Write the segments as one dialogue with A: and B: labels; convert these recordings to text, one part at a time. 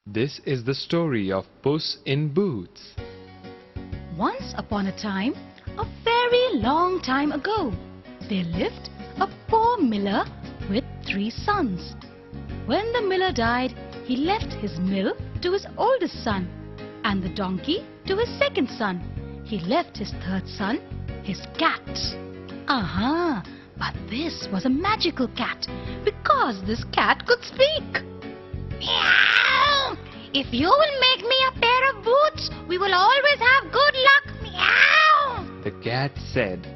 A: This is the story of Puss in Boots.
B: Once upon a time, a very long time ago, there lived a poor miller with 3 sons. When the miller died, he left his mill to his oldest son and the donkey to his second son. He left his third son his cat. But this was a magical cat because this cat could speak.
C: Meow! If you will make me a pair of boots, we will always have good luck. Meow!
A: The cat said.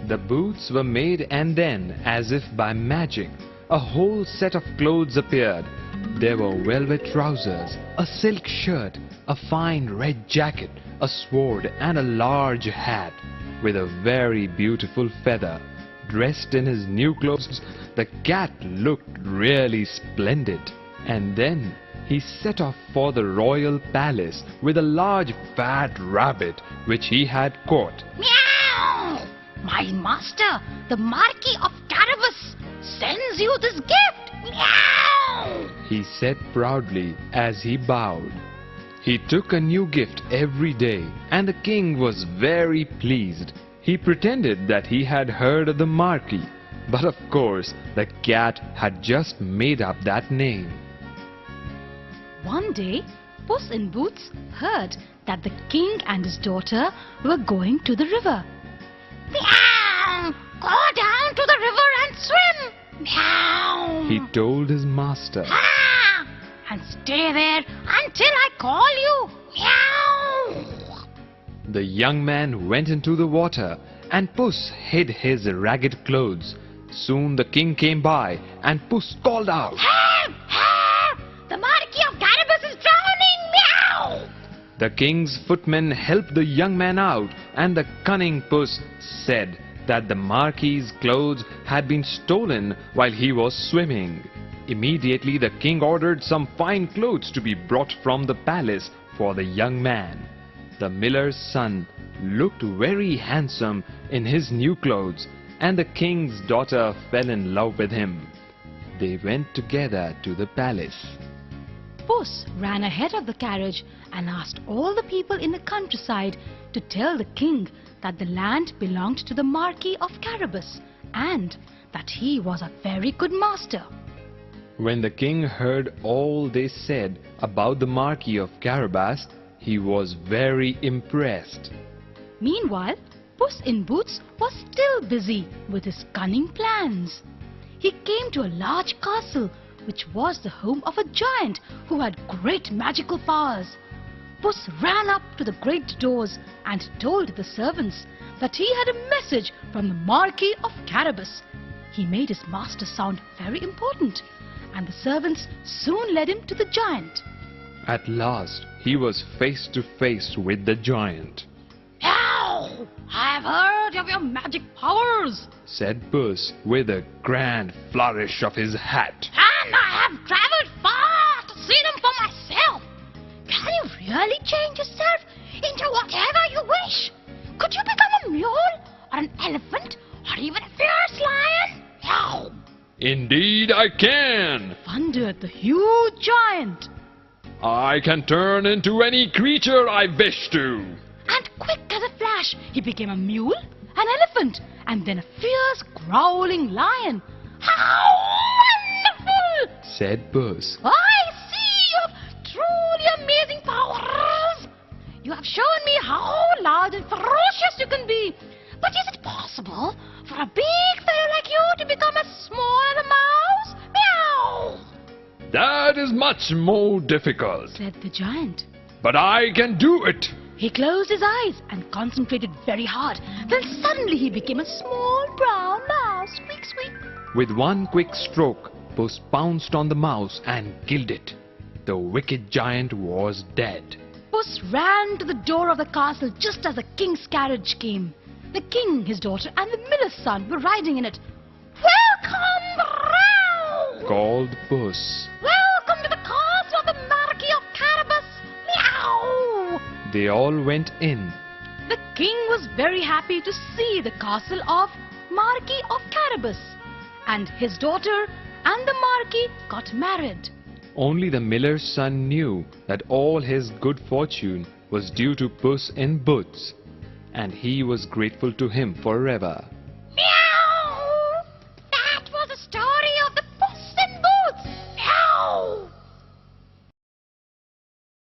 A: The boots were made, and then, as if by magic, a whole set of clothes appeared. There were velvet trousers, a silk shirt, a fine red jacket, a sword, and a large hat with a very beautiful feather. Dressed in his new clothes, the cat looked really splendid. And then he set off for the royal palace with a large fat rabbit which he had caught.
C: Meow! My master, the Marquis of Carabas, sends you this gift. Meow!
A: He said proudly as he bowed. He took a new gift every day, and the king was very pleased. He pretended that he had heard of the Marquis, but of course the cat had just made up that name.
B: One day, Puss in Boots heard that the king and his daughter were going to the river.
C: Meow! Go down to the river and swim. Meow!
A: He told his master.
C: Ah! And stay there until I call you. Meow!
A: The young man went into the water, and Puss hid his ragged clothes. Soon the king came by, and Puss called out.
C: Help! Help! The Marquis of Carabas is drowning. Meow!
A: The king's footmen helped the young man out, and the cunning Puss said that the Marquis's clothes had been stolen while he was swimming. Immediately the king ordered some fine clothes to be brought from the palace for the young man. The miller's son looked very handsome in his new clothes, and the king's daughter fell in love with him. They went together to the palace.
B: Puss ran ahead of the carriage and asked all the people in the countryside to tell the king that the land belonged to the Marquis of Carabas and that he was a very good master.
A: When the king heard all they said about the Marquis of Carabas, he was very impressed.
B: Meanwhile, Puss in Boots was still busy with his cunning plans. He came to a large castle which was the home of a giant who had great magical powers. Puss ran up to the great doors and told the servants that he had a message from the Marquis of Carabas. He made his master sound very important, and the servants soon led him to the giant.
A: At last, he was face to face with the giant.
C: Meow!
B: "I've heard of your magic powers,"
A: said Puss with a grand flourish of his hat.
C: And I have traveled far to see them for myself. Can you really change yourself into whatever you wish? Could you become a mule or an elephant or even a fierce lion? Meow!
A: Indeed I can!
B: thundered the huge giant.
A: I can turn into any creature I wish to.
B: And quick as a flash, he became a mule, an elephant, and then a fierce, growling lion.
C: How wonderful!
A: Said Puss.
C: I see you have truly amazing powers. You have shown me how large and ferocious you can be. But is it possible for a big fellow like you to become as small as a mouse? Meow!
A: That is much more difficult,
B: said the giant.
A: but I can do it.
B: He closed his eyes and concentrated very hard. Then suddenly he became a small brown mouse. Squeak, squeak.
A: With one quick stroke, Puss pounced on the mouse and killed it. The wicked giant was dead.
B: Puss ran to the door of the castle just as the king's carriage came. The king, his daughter, and the miller's son were riding in it.
C: Welcome round!
A: Called Puss.
C: Welcome to the castle of the Marquis of Carabas. Meow!
A: They all went in.
B: The king was very happy to see the castle of Marquis of Carabas, and his daughter and the Marquis got married.
A: Only the miller's son knew that all his good fortune was due to Puss in Boots, and he was grateful to him forever.